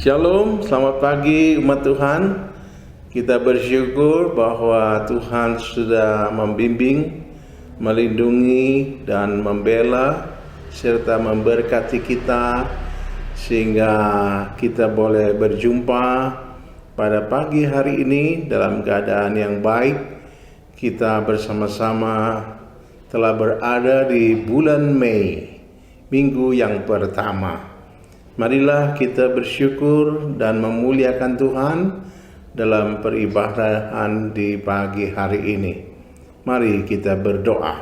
Shalom, selamat pagi umat Tuhan. Kita bersyukur bahwa Tuhan sudah membimbing, melindungi, dan membela serta memberkati kita sehingga kita boleh berjumpa pada pagi hari ini dalam keadaan yang baik. Kita bersama-sama telah berada di bulan Mei, minggu yang pertama. Marilah kita bersyukur dan memuliakan Tuhan dalam peribadahan di pagi hari ini. Mari kita berdoa.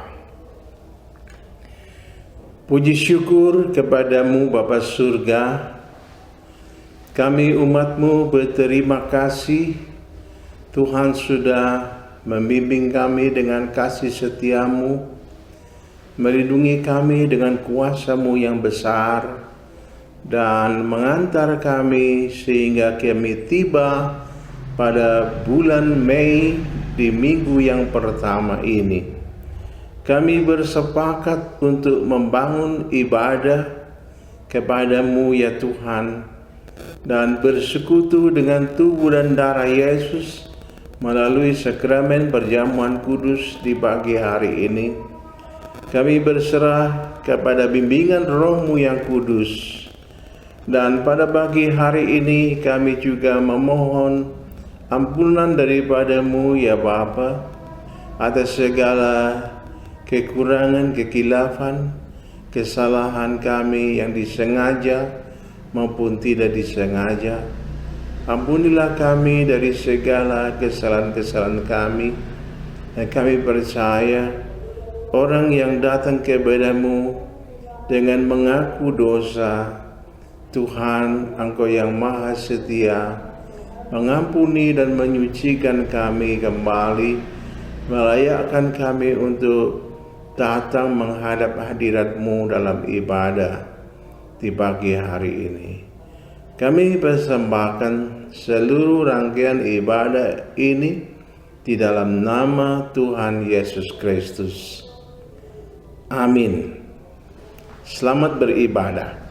Puji syukur kepadamu Bapa Surga. Kami umat-Mu berterima kasih. Tuhan sudah membimbing kami dengan kasih setia-Mu, melindungi kami dengan kuasa-Mu yang besar, dan mengantar kami sehingga kami tiba pada bulan Mei di minggu yang pertama ini. Kami bersepakat untuk membangun ibadah kepadamu ya Tuhan, dan bersekutu dengan tubuh dan darah Yesus melalui sakramen perjamuan kudus di pagi hari ini. Kami berserah kepada bimbingan Roh-Mu yang kudus. Dan pada pagi hari ini kami juga memohon ampunan daripada-Mu ya Bapa atas segala kekurangan, kekilafan, kesalahan kami yang disengaja maupun tidak disengaja. Ampunilah kami dari segala kesalahan-kesalahan kami, dan kami percaya orang yang datang kepada-Mu dengan mengaku dosa, Tuhan, Engkau yang maha setia, mengampuni dan menyucikan kami kembali, melayakkan kami untuk datang menghadap hadirat-Mu dalam ibadah di pagi hari ini. Kami persembahkan seluruh rangkaian ibadah ini di dalam nama Tuhan Yesus Kristus. Amin. Selamat beribadah.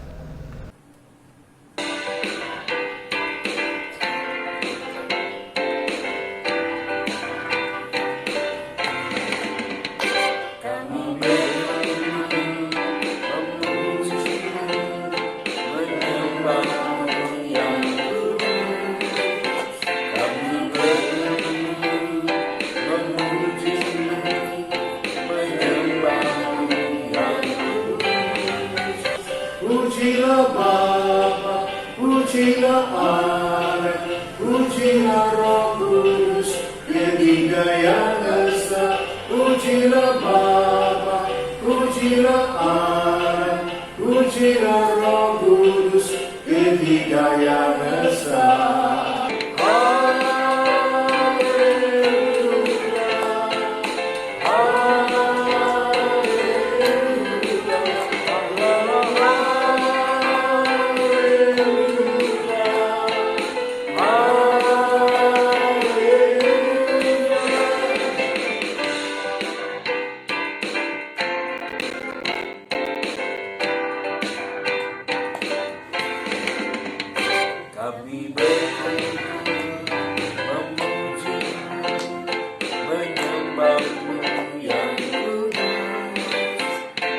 Pujilah Bapa, pujilah Anak, pujilah Roh Kudus, ketiga yang esa. Pujilah Bapa, pujilah Anak, pujilah Roh Kudus, ketiga yang esa. Kami berkumpul memuji-Mu, menyembah-Mu yang kudus.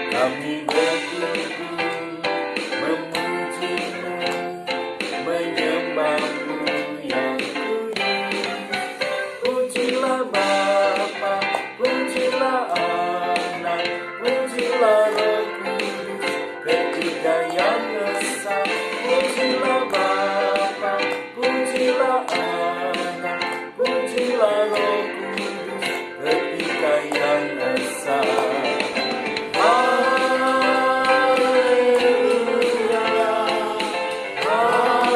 Kami berkumpul memuji-Mu, menyembah-Mu yang kudus. Pujilah Bapa, pujilah Anak, pujilah Roh Kudus, ketiga yang esa. Pujilah Bapa, pujilah Anak, pujilah Roh Kudus, ketiga yang esa. Haleluya, haleluya,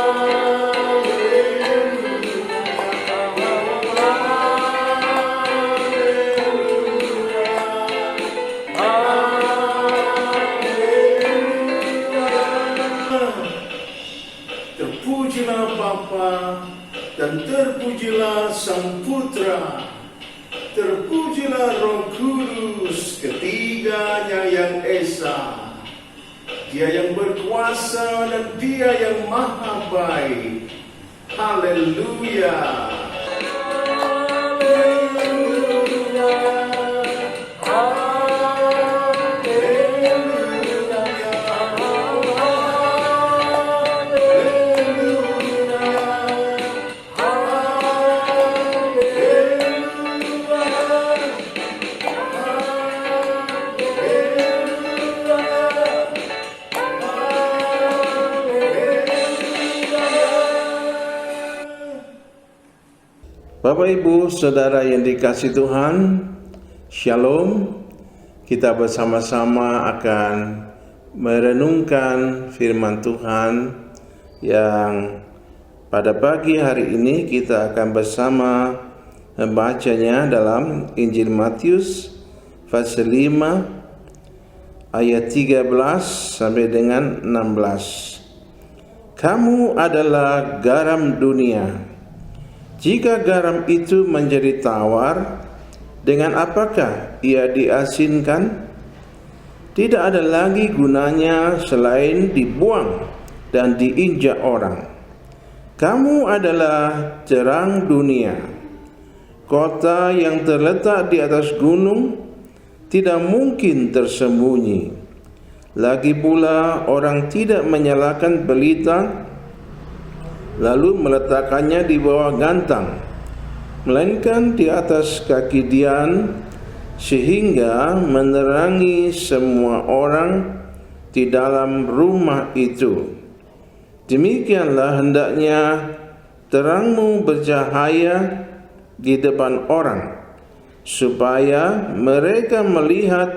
terpujilah Bapa dan terpujilah Sang Putra, terpujilah Roh Kudus, ketiganya yang esa. Dia yang berkuasa dan Dia yang maha baik. Haleluya. Bapak Ibu Saudara yang dikasihi Tuhan, Shalom. Kita bersama-sama akan merenungkan firman Tuhan yang pada pagi hari ini kita akan bersama membacanya dalam Injil Matius pasal 5 ayat 13 sampai dengan 16. Kamu adalah garam dunia. Jika garam itu menjadi tawar, dengan apakah ia diasinkan? Tidak ada lagi gunanya selain dibuang dan diinjak orang. Kamu adalah terang dunia. Kota yang terletak di atas gunung tidak mungkin tersembunyi. Lagi pula orang tidak menyalakan pelita lalu meletakkannya di bawah gantang, melainkan di atas kaki dian, sehingga menerangi semua orang di dalam rumah itu. Demikianlah hendaknya terangmu bercahaya di depan orang, supaya mereka melihat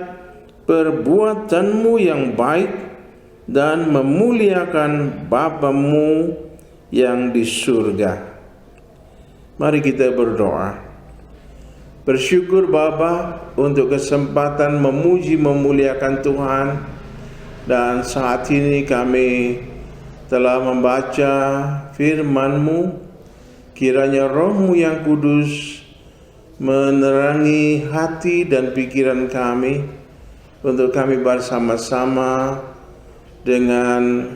perbuatanmu yang baik dan memuliakan Bapamu yang di surga. Mari kita berdoa. Bersyukur Bapa untuk kesempatan memuji memuliakan Tuhan, dan saat ini kami telah membaca firman-Mu. Kiranya Roh-Mu yang kudus menerangi hati dan pikiran kami untuk kami bersama-sama dengan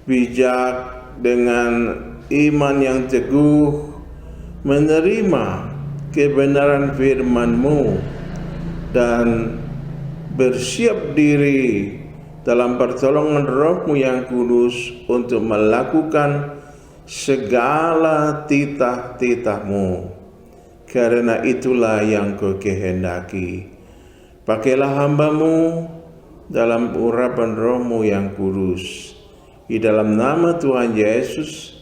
bijak, dengan iman yang teguh menerima kebenaran firman-Mu dan bersiap diri dalam pertolongan Roh-Mu yang kudus untuk melakukan segala titah-titah-Mu. Karena itulah yang Kau kehendaki. Pakailah hamba-Mu dalam urapan Roh-Mu yang kudus. Di dalam nama Tuhan Yesus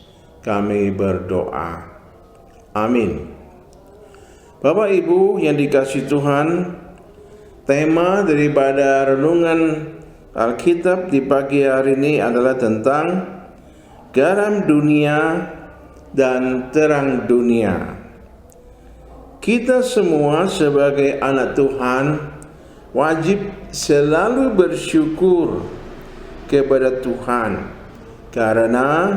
kami berdoa. Amin. Bapak Ibu yang dikasihi Tuhan, tema daripada renungan Alkitab di pagi hari ini adalah tentang garam dunia dan terang dunia. Kita semua sebagai anak Tuhan wajib selalu bersyukur kepada Tuhan, karena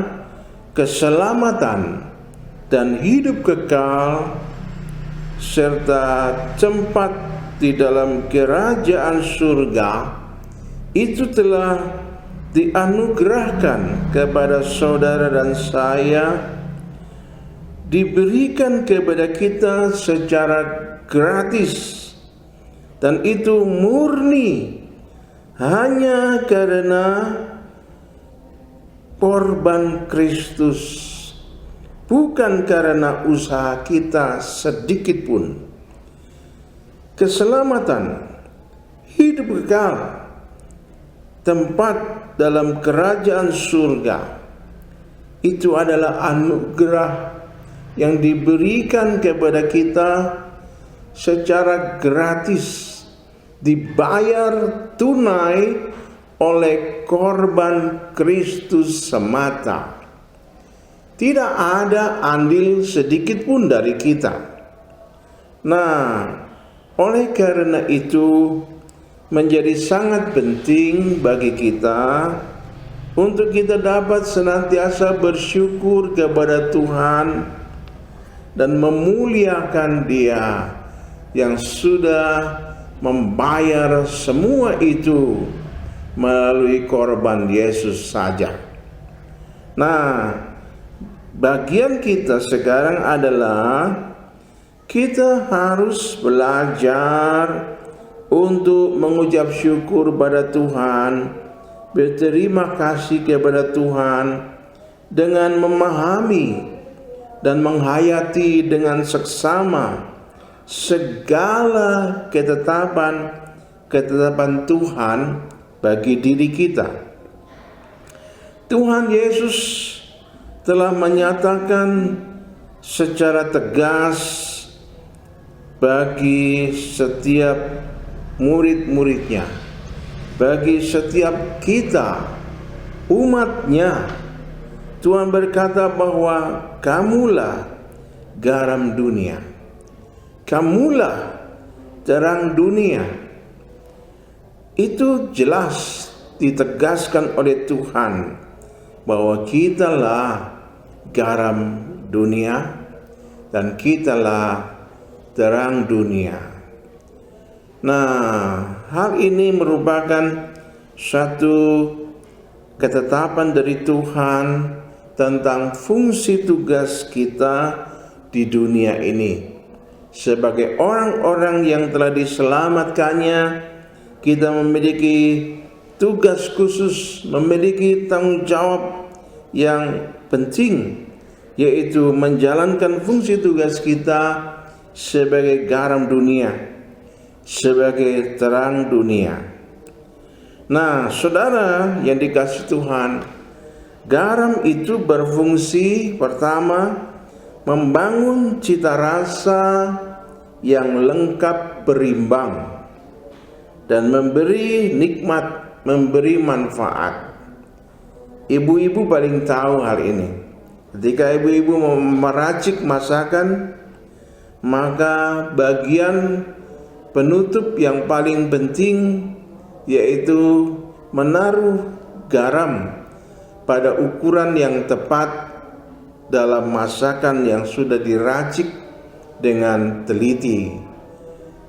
keselamatan dan hidup kekal serta tempat di dalam kerajaan surga itu telah dianugerahkan kepada saudara dan saya, diberikan kepada kita secara gratis, dan itu murni hanya karena korban Kristus, bukan karena usaha kita sedikit pun. Keselamatan, hidup kekal, tempat dalam kerajaan surga, itu adalah anugerah yang diberikan kepada kita secara gratis, dibayar tunai oleh korban Kristus semata. Tidak ada andil sedikit pun dari kita. Nah, oleh karena itu menjadi sangat penting bagi kita untuk kita dapat senantiasa bersyukur kepada Tuhan dan memuliakan Dia yang sudah membayar semua itu melalui korban Yesus saja. Nah, bagian kita sekarang adalah kita harus belajar untuk mengucap syukur pada Tuhan, berterima kasih kepada Tuhan dengan memahami dan menghayati dengan seksama segala ketetapan Tuhan bagi diri kita. Tuhan Yesus telah menyatakan secara tegas bagi setiap murid-muridnya, bagi setiap kita, umatnya. Tuhan berkata bahwa kamulah garam dunia, kamulah terang dunia. Itu jelas ditegaskan oleh Tuhan bahwa kitalah garam dunia dan kitalah terang dunia. Nah, hal ini merupakan satu ketetapan dari Tuhan tentang fungsi tugas kita di dunia ini. Sebagai orang-orang yang telah diselamatkannya, kita memiliki tugas khusus, memiliki tanggung jawab yang penting, yaitu menjalankan fungsi tugas kita sebagai garam dunia, sebagai terang dunia. Nah, saudara yang dikasihi Tuhan, garam itu berfungsi pertama membangun cita rasa yang lengkap berimbang dan memberi nikmat, memberi manfaat. Ibu-ibu paling tahu hal ini. Ketika ibu-ibu meracik masakan, maka bagian penutup yang paling penting yaitu menaruh garam pada ukuran yang tepat dalam masakan yang sudah diracik dengan teliti.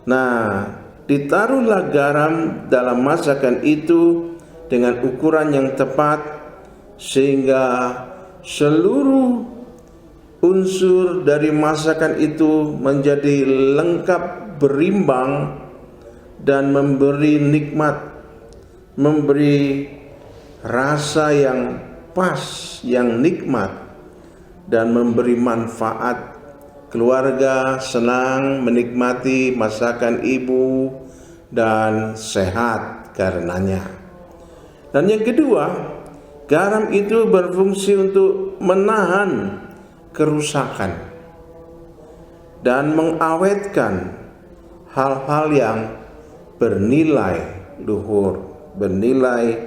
Nah, ditaruhlah garam dalam masakan itu dengan ukuran yang tepat sehingga seluruh unsur dari masakan itu menjadi lengkap, berimbang dan memberi nikmat, memberi rasa yang pas, yang nikmat dan memberi manfaat. Keluarga senang menikmati masakan ibu dan sehat karenanya. Dan yang kedua, garam itu berfungsi untuk menahan kerusakan dan mengawetkan hal-hal yang bernilai luhur, bernilai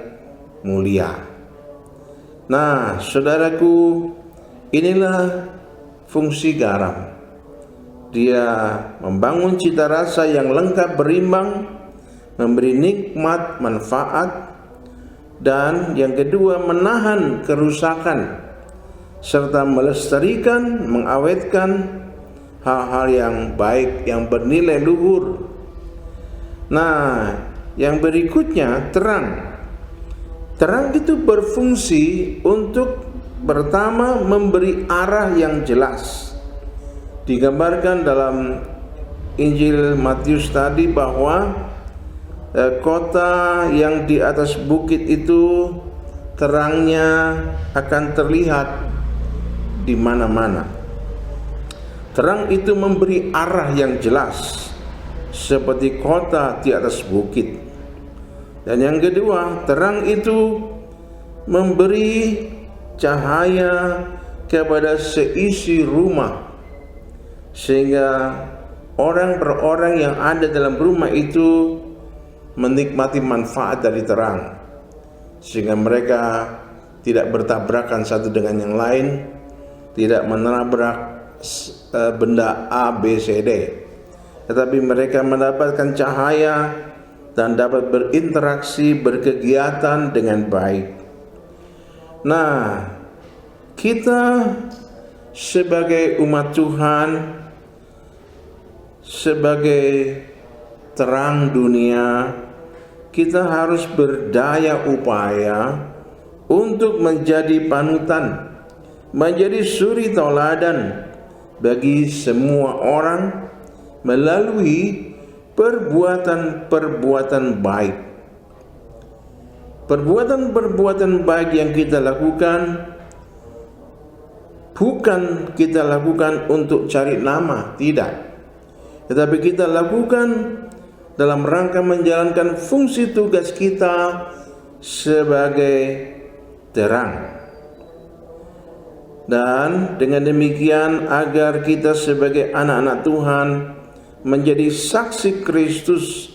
mulia. Nah, saudaraku, inilah fungsi garam. Dia membangun cita rasa yang lengkap berimbang, memberi nikmat, manfaat, dan yang kedua menahan kerusakan serta melestarikan, mengawetkan hal-hal yang baik, yang bernilai luhur. Nah, yang berikutnya terang. Terang itu berfungsi untuk pertama memberi arah yang jelas. Digambarkan dalam Injil Matius tadi bahwa kota yang di atas bukit itu terangnya akan terlihat di mana-mana. Terang itu memberi arah yang jelas seperti kota di atas bukit. Dan yang kedua, terang itu memberi cahaya kepada seisi rumah sehingga orang per orang yang ada dalam rumah itu menikmati manfaat dari terang, sehingga mereka tidak bertabrakan satu dengan yang lain, tidak menabrak benda A, B, C, D, tetapi mereka mendapatkan cahaya dan dapat berinteraksi, berkegiatan dengan baik. Nah, kita sebagai umat Tuhan, sebagai terang dunia, kita harus berdaya upaya untuk menjadi panutan, menjadi suri tauladan bagi semua orang melalui perbuatan-perbuatan baik. Perbuatan-perbuatan baik yang kita lakukan bukan kita lakukan untuk cari nama, tidak. Tetapi kita lakukan dalam rangka menjalankan fungsi tugas kita sebagai terang. Dan dengan demikian agar kita sebagai anak-anak Tuhan menjadi saksi Kristus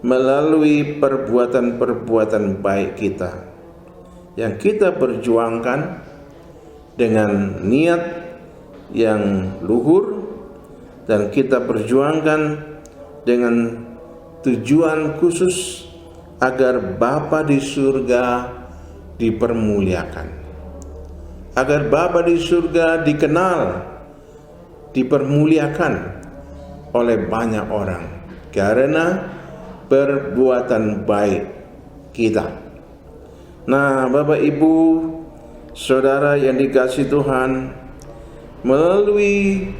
melalui perbuatan-perbuatan baik kita yang kita perjuangkan dengan niat yang luhur, dan kita perjuangkan dengan tujuan khusus agar Bapa di surga dipermuliakan, agar Bapa di surga dikenal, dipermuliakan oleh banyak orang karena perbuatan baik kita. Nah, Bapak Ibu, Saudara yang dikasihi Tuhan, melalui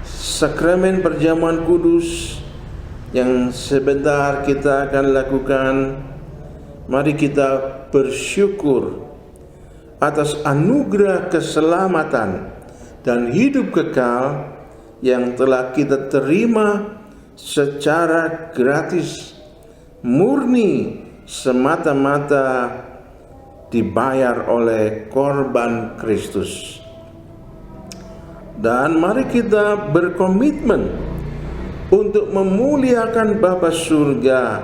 sakramen perjamuan kudus yang sebentar kita akan lakukan, mari kita bersyukur atas anugerah keselamatan dan hidup kekal yang telah kita terima secara gratis, murni, semata-mata dibayar oleh korban Kristus. Dan mari kita berkomitmen untuk memuliakan Bapa surga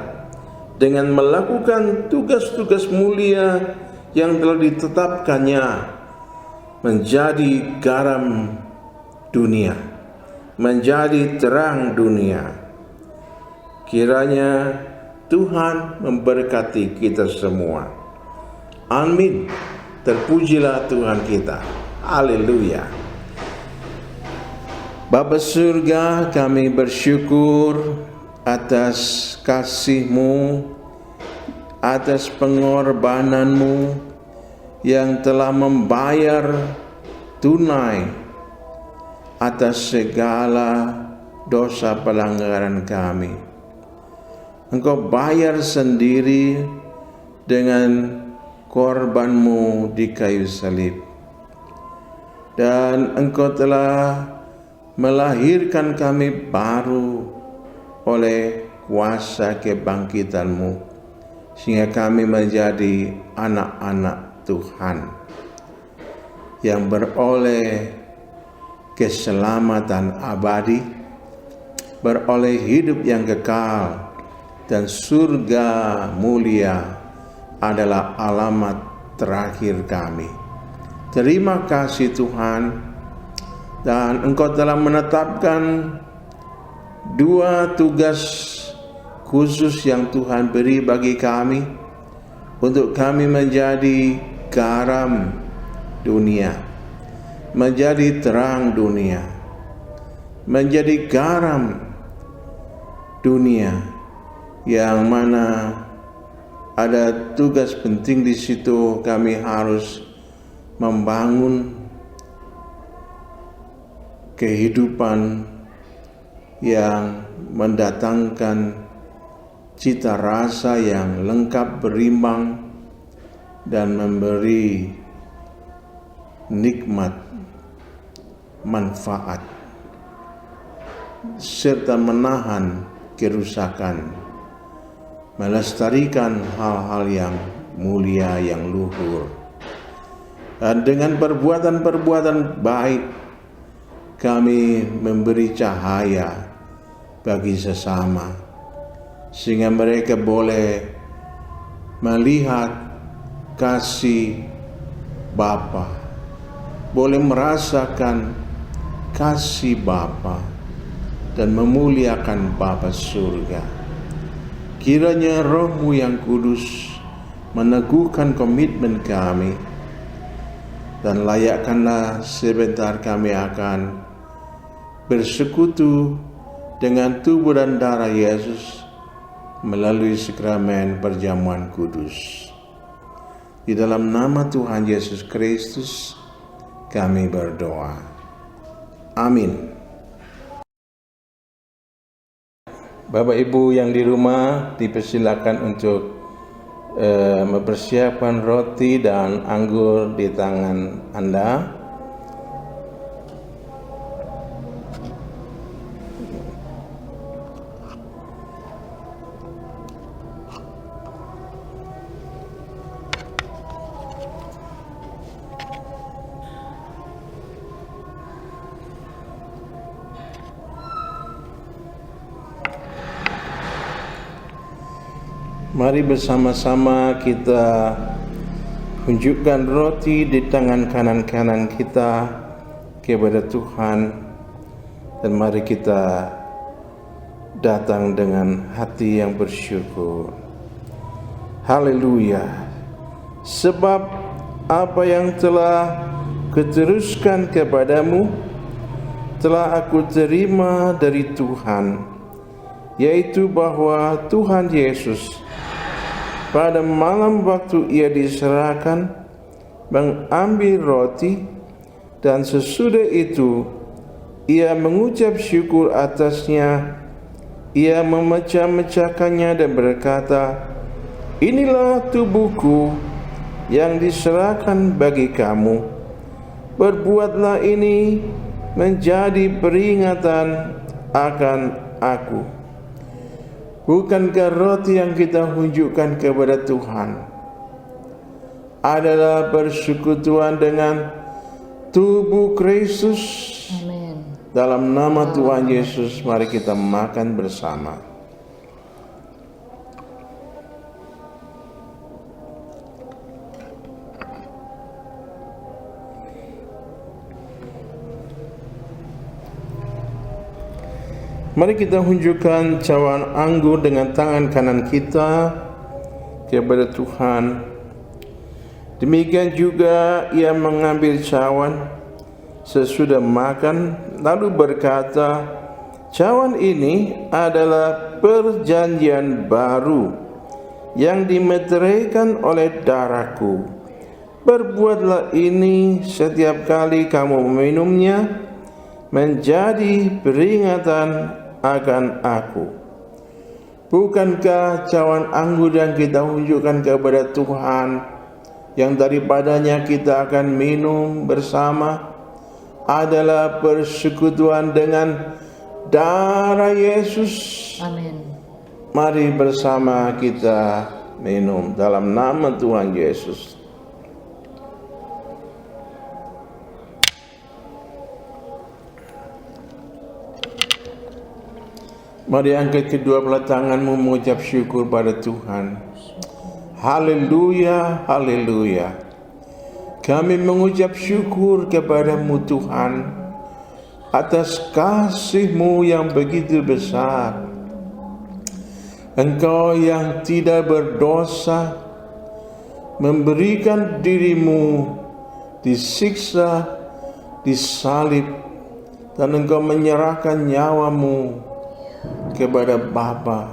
dengan melakukan tugas-tugas mulia yang telah ditetapkannya, menjadi garam dunia, menjadi terang dunia. Kiranya Tuhan memberkati kita semua. Amin. Terpujilah Tuhan kita. Haleluya. Bapa surga, kami bersyukur atas kasih-Mu, atas pengorbanan-Mu yang telah membayar tunai atas segala dosa pelanggaran kami. Engkau bayar sendiri dengan korban-Mu di kayu salib. Dan Engkau telah melahirkan kami baru oleh kuasa kebangkitan-Mu, sehingga kami menjadi anak-anak Tuhan yang beroleh keselamatan abadi, beroleh hidup yang kekal, dan surga mulia adalah alamat terakhir kami. Terima kasih Tuhan, dan Engkau telah menetapkan dua tugas khusus yang Tuhan beri bagi kami, untuk kami menjadi garam dunia, menjadi terang dunia, menjadi garam dunia, yang mana ada tugas penting di situ. Kami harus membangun kehidupan yang mendatangkan cita rasa yang lengkap, berimbang, dan memberi nikmat, manfaat, serta menahan kerusakan, melestarikan hal-hal yang mulia, yang luhur. Dan dengan perbuatan-perbuatan baik, kami memberi cahaya bagi sesama, sehingga mereka boleh melihat kasih Bapa, boleh merasakan kasih Bapa, dan memuliakan Bapa surga. Kiranya Roh-Mu yang kudus meneguhkan komitmen kami, dan layakkanlah sebentar kami akan bersekutu dengan tubuh dan darah Yesus melalui sakramen perjamuan kudus. Di dalam nama Tuhan Yesus Kristus kami berdoa. Amin. Bapak Ibu yang di rumah dipersilakan untuk mempersiapkan roti dan anggur di tangan Anda. Mari bersama-sama kita tunjukkan roti di tangan kanan kita kepada Tuhan, dan mari kita datang dengan hati yang bersyukur. Haleluya. Sebab apa yang telah kuteruskan kepadamu telah aku terima dari Tuhan, yaitu bahwa Tuhan Yesus pada malam waktu ia diserahkan mengambil roti, dan sesudah itu ia mengucap syukur atasnya. Ia memecah-mecahkannya dan berkata, "Inilah tubuhku yang diserahkan bagi kamu. Berbuatlah ini menjadi peringatan akan aku." Bukankah roti yang kita tunjukkan kepada Tuhan adalah bersekutuan dengan tubuh Kristus? Amin. Dalam nama Tuhan Yesus, mari kita makan bersama. Mari kita tunjukkan cawan anggur dengan tangan kanan kita kepada Tuhan. Demikian juga ia mengambil cawan sesudah makan, lalu berkata, "Cawan ini adalah perjanjian baru yang dimeteraikan oleh darahku. Berbuatlah ini setiap kali kamu meminumnya menjadi peringatan akan aku." Bukankah cawan anggur yang kita tunjukkan kepada Tuhan, yang daripadanya kita akan minum bersama, adalah persekutuan dengan darah Yesus? Amin. Mari bersama kita minum dalam nama Tuhan Yesus. Mari angkat kedua belah tanganmu mengucap syukur pada Tuhan. Haleluya, haleluya. Kami mengucap syukur kepadamu Tuhan atas kasih-Mu yang begitu besar. Engkau yang tidak berdosa memberikan dirimu disiksa, disalib, dan Engkau menyerahkan nyawamu kepada Bapa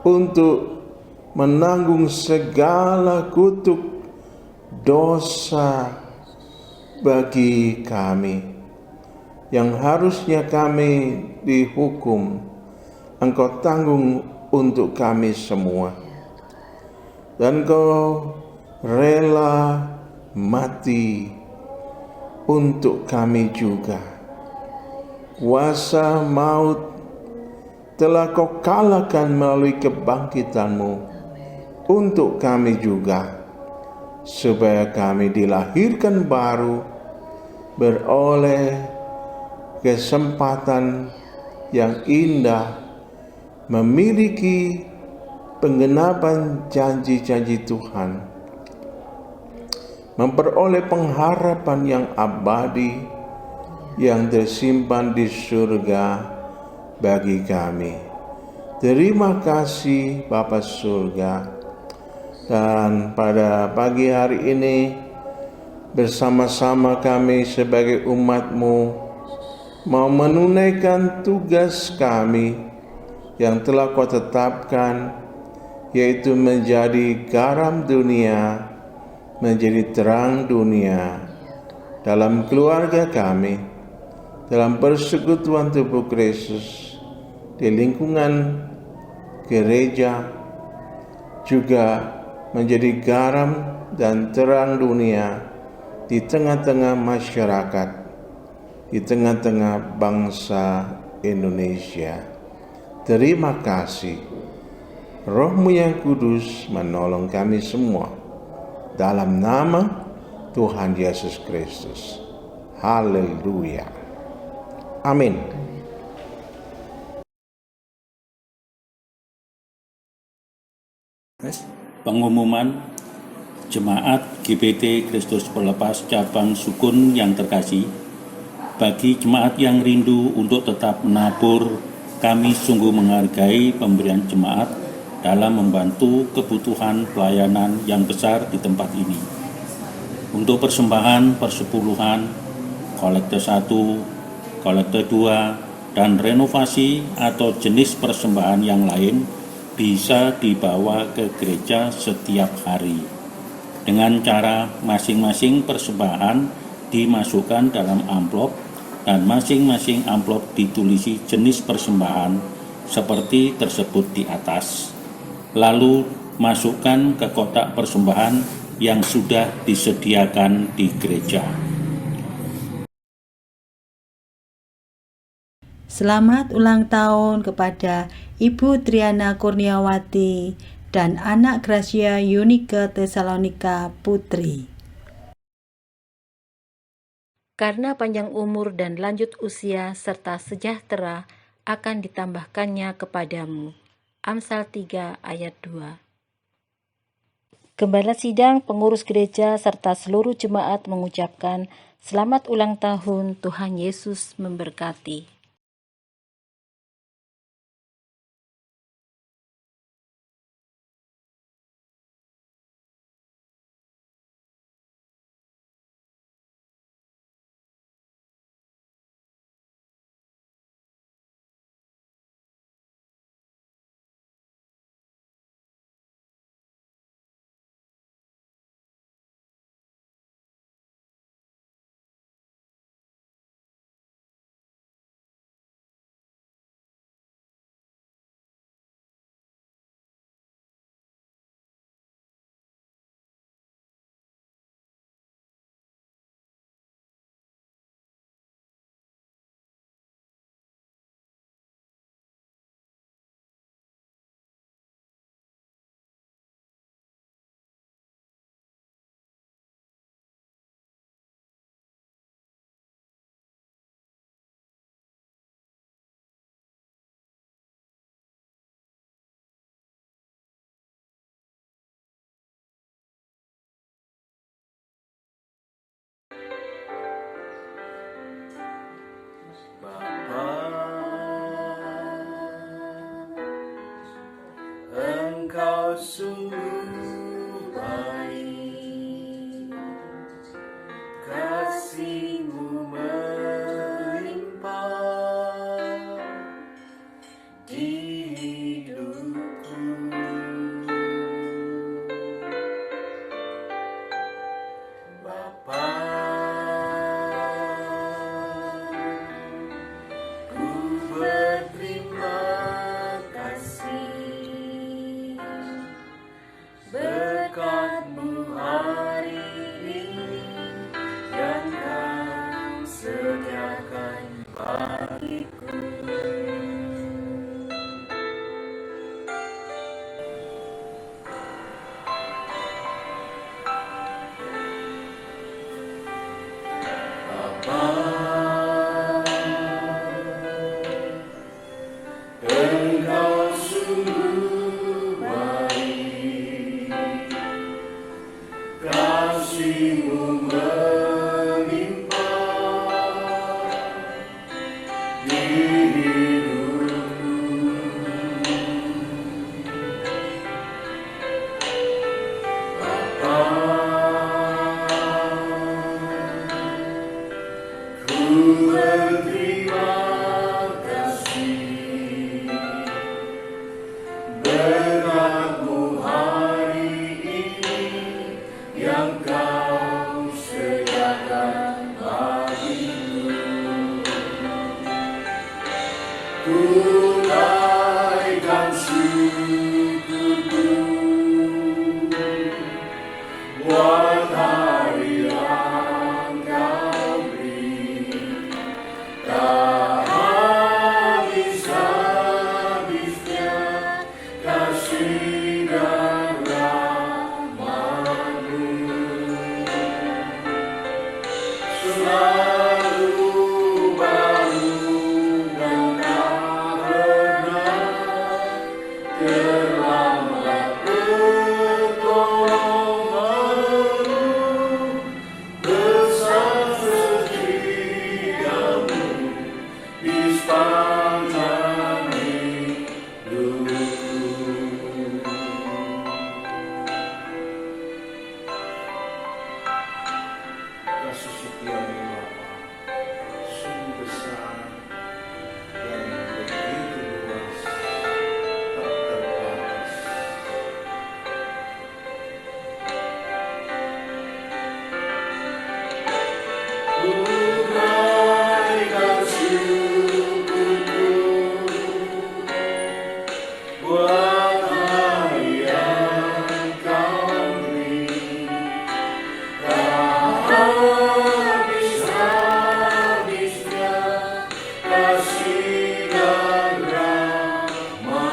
untuk menanggung segala kutuk dosa bagi kami yang harusnya kami dihukum. Engkau tanggung untuk kami semua, dan Engkau rela mati untuk kami juga. Kuasa maut telah Kau kalahkan melalui kebangkitan-Mu untuk kami juga, supaya kami dilahirkan baru, beroleh kesempatan yang indah, memiliki penggenapan janji-janji Tuhan, memperoleh pengharapan yang abadi yang tersimpan di surga bagi kami. Terima kasih Bapa surga. Dan pada pagi hari ini bersama-sama kami sebagai umat-Mu mau menunaikan tugas kami yang telah Kau tetapkan, yaitu menjadi garam dunia, menjadi terang dunia dalam keluarga kami, dalam persekutuan tubuh Kristus, di lingkungan gereja, juga menjadi garam dan terang dunia di tengah-tengah masyarakat, di tengah-tengah bangsa Indonesia. Terima kasih, Roh-Mu yang kudus menolong kami semua. Dalam nama Tuhan Yesus Kristus. Haleluya. Amin. Pengumuman Jemaat GBT Kristus Pelepas Cabang Sukun yang terkasih, bagi jemaat yang rindu untuk tetap menabur, kami sungguh menghargai pemberian jemaat dalam membantu kebutuhan pelayanan yang besar di tempat ini. Untuk persembahan persepuluhan, kolekte 1, kolekte 2, dan renovasi atau jenis persembahan yang lain bisa dibawa ke gereja setiap hari. Dengan cara masing-masing persembahan dimasukkan dalam amplop dan masing-masing amplop ditulisi jenis persembahan seperti tersebut di atas. Lalu masukkan ke kotak persembahan yang sudah disediakan di gereja. Selamat ulang tahun kepada Ibu Triana Kurniawati dan anak Gracia Yunike Tesalonika Putri. Karena panjang umur dan lanjut usia serta sejahtera akan ditambahkannya kepadamu. Amsal 3 ayat 2. Gembala sidang, pengurus gereja, serta seluruh jemaat mengucapkan selamat ulang tahun. Tuhan Yesus memberkati. Engkau sungguh baik, kasih-Mu melimpah di hidupku. Bapa, ku berterima kasih tunaikan syukurku buat hari yang Kau beri. Tak habis-habisnya kasih dan rahmat-Mu, selalu baru dan tak pernah terlambat pertolongan-Mu, besar setiamu di sepanjang hidupku. Kasih setiamu Bapa sungguh besar dan begitu luas, tak terbatas. Tunaikan syukurku buat hari yang Kau beri. Tak habis-habisnya kasih dan rahmat-Mu,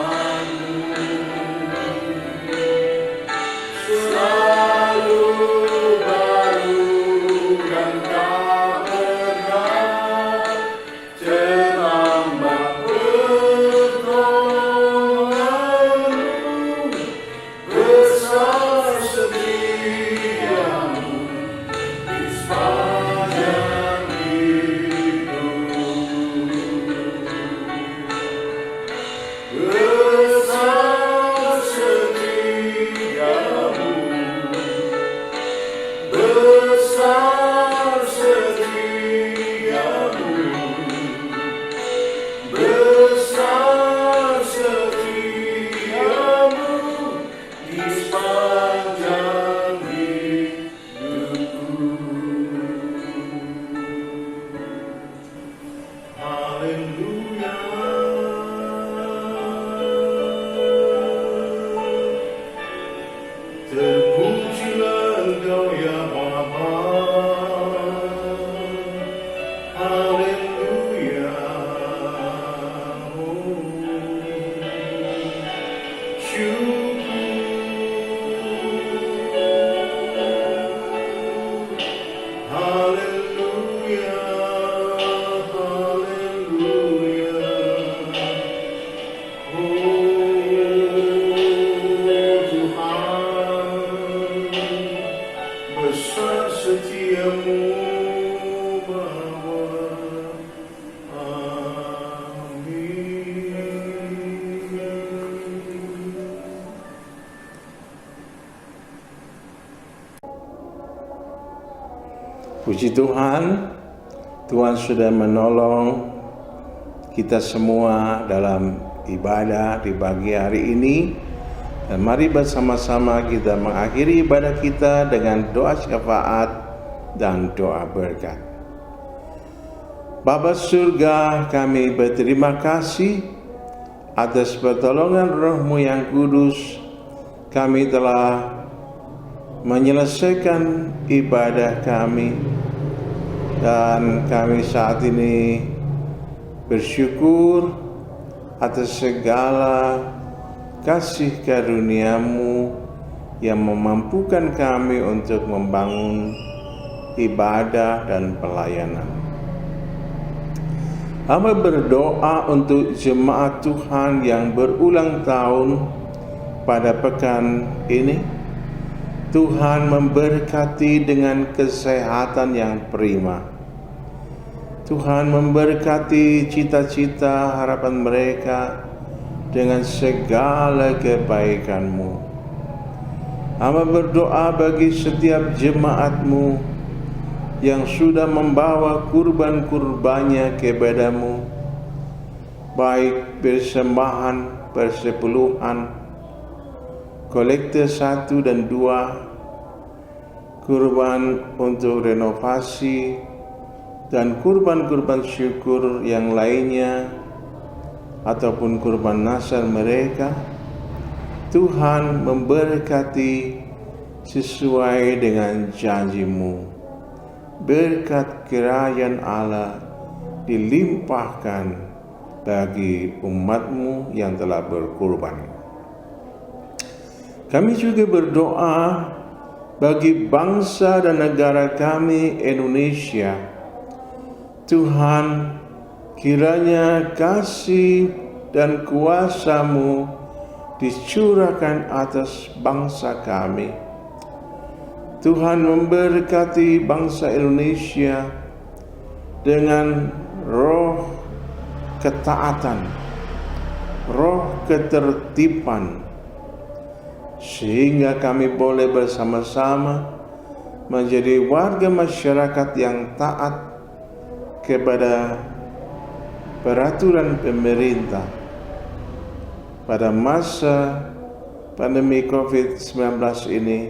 selalu baru dan tak pernah terlambat pertolongan-Mu, besar setiamu di sepanjang hidupku. Besar setiamu, besar setiamu, besar setiamu di sepanjang hidupku. Haleluya. Terpujilah Engkau ya Bapa. Haleluya. Syukur. Haleluya. Haleluya. Tuhan, besar setiamu Bapa. Amin. Puji Tuhan, Tuhan sudah menolong kita semua dalam ibadah di pagi hari ini. Dan mari bersama-sama kita mengakhiri ibadah kita dengan doa syafaat dan doa berkat. Bapa surga, kami berterima kasih atas pertolongan Roh-Mu yang kudus. Kami telah menyelesaikan ibadah kami, dan kami saat ini bersyukur atas segala kasih karunia-Mu yang memampukan kami untuk membangun ibadah dan pelayanan. Hamba berdoa untuk jemaat Tuhan yang berulang tahun pada pekan ini. Tuhan memberkati dengan kesehatan yang prima. Tuhan memberkati cita-cita harapan mereka dengan segala kebaikan-Mu. Hamba berdoa bagi setiap jemaat-Mu yang sudah membawa kurban-kurbannya kepada-Mu, baik persembahan, persepuluhan, kolekte 1 dan 2, kurban untuk renovasi, dan kurban-kurban syukur yang lainnya. ataupun kurban nazar mereka. Tuhan memberkati sesuai dengan janji-Mu. Berkat kerajaan Allah dilimpahkan bagi umat-Mu yang telah berkurban. Kami juga berdoa bagi bangsa dan negara kami Indonesia. Tuhan, kiranya kasih dan kuasa-Mu dicurahkan atas bangsa kami. Tuhan memberkati bangsa Indonesia dengan roh ketaatan, roh ketertiban, sehingga kami boleh bersama-sama menjadi warga masyarakat yang taat kepada peraturan pemerintah. Pada masa pandemi COVID-19 ini,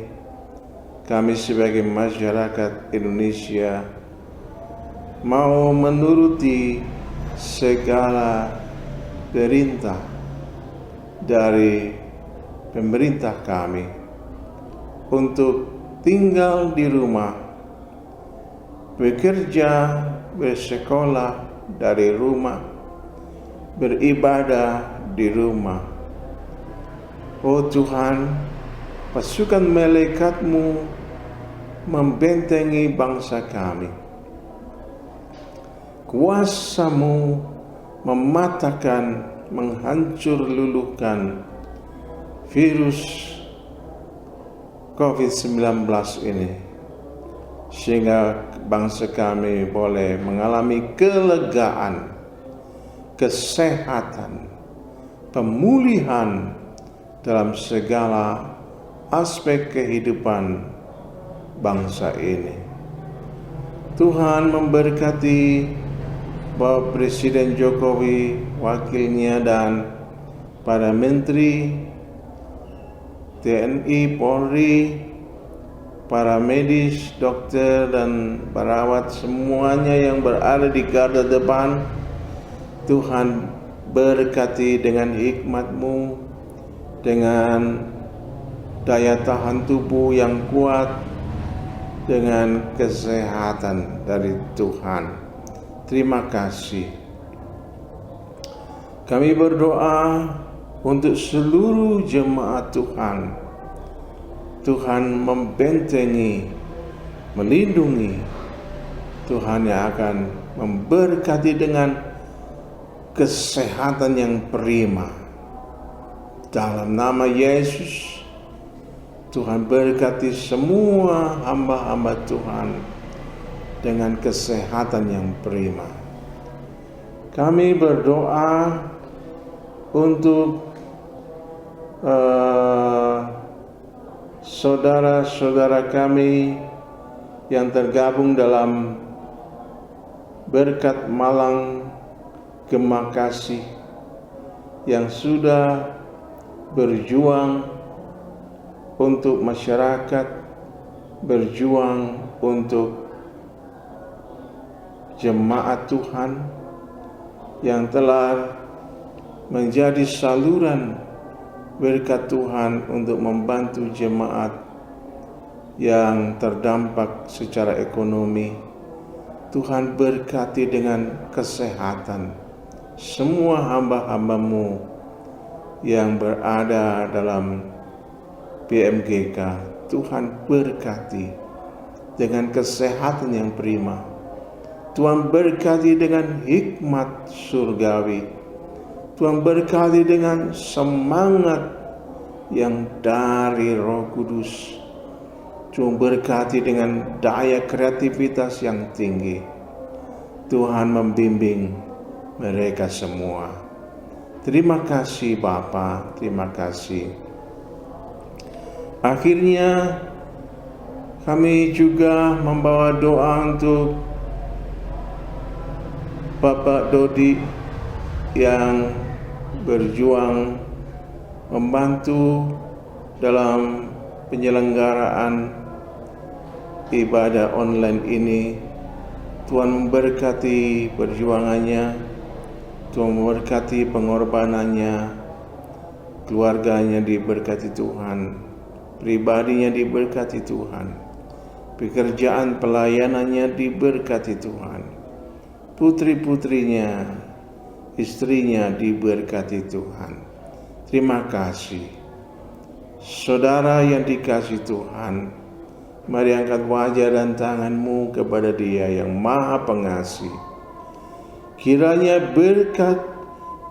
kami sebagai masyarakat Indonesia mau menuruti segala perintah dari pemerintah kami untuk tinggal di rumah, bekerja, bersekolah dari rumah, beribadah di rumah. Oh Tuhan, pasukan malaikat-Mu membentengi bangsa kami. Kuasa-Mu mematahkan, menghancur luluhkan virus COVID-19 ini, sehingga bangsa kami boleh mengalami kelegaan, kesehatan, pemulihan dalam segala aspek kehidupan bangsa ini. Tuhan memberkati Bapak Presiden Jokowi, wakilnya, dan para menteri, TNI, Polri, para medis, dokter, dan perawat, semuanya yang berada di garda depan. Tuhan berkati dengan hikmat-Mu, dengan daya tahan tubuh yang kuat, dengan kesehatan dari Tuhan. Terima kasih. Kami berdoa untuk seluruh jemaat Tuhan. Tuhan membentengi, melindungi. Tuhan yang akan memberkati dengan kesehatan yang prima. Dalam nama Yesus, Tuhan berkati semua hamba-hamba Tuhan dengan kesehatan yang prima. Kami berdoa untuk saudara-saudara kami yang tergabung dalam Berkat Malang Gema Kasih, yang sudah berjuang untuk masyarakat, berjuang untuk jemaat Tuhan, yang telah menjadi saluran berkat Tuhan untuk membantu jemaat yang terdampak secara ekonomi. Tuhan berkati dengan kesehatan semua hamba-hamba-Mu yang berada dalam PMGK. Tuhan berkati dengan kesehatan yang prima. Tuhan berkati dengan hikmat surgawi. Tuhan berkati dengan semangat yang dari Roh Kudus. Tuhan berkati dengan daya kreativitas yang tinggi. Tuhan membimbing mereka semua. Terima kasih Bapa, terima kasih. Akhirnya kami juga membawa doa untuk Bapak Dodi yang berjuang membantu dalam penyelenggaraan ibadah online ini. Tuhan memberkati perjuangannya, Tuhan memberkati pengorbanannya, keluarganya diberkati Tuhan, pribadinya diberkati Tuhan, pekerjaan pelayanannya diberkati Tuhan, putri-putrinya, istrinya diberkati Tuhan. Terima kasih. Saudara yang dikasihi Tuhan, mari angkat wajah dan tanganmu kepada Dia yang Maha Pengasih. Kiranya berkat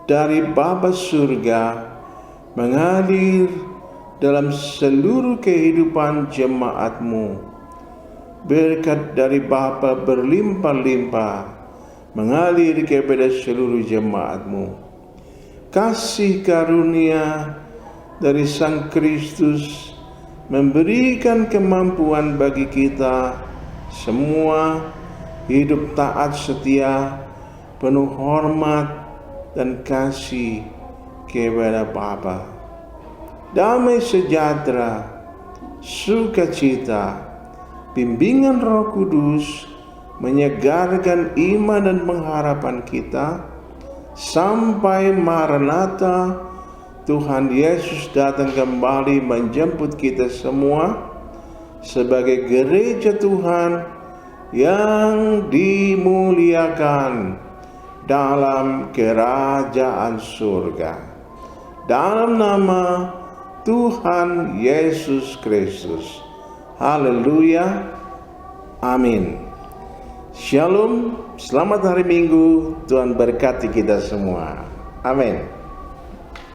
dari Bapa surga mengalir dalam seluruh kehidupan jemaatmu. Berkat dari Bapa berlimpah-limpah mengalir kepada seluruh jemaatmu. Kasih karunia dari Sang Kristus memberikan kemampuan bagi kita semua hidup taat setia, penuh hormat dan kasih kepada Bapa. Damai sejahtera, sukacita, bimbingan Roh Kudus menyegarkan iman dan pengharapan kita sampai Maranatha, Tuhan Yesus datang kembali menjemput kita semua sebagai gereja Tuhan yang dimuliakan dalam kerajaan surga. Dalam nama Tuhan Yesus Kristus. Haleluya. Amin. Shalom. Selamat hari Minggu. Tuhan berkati kita semua. Amin.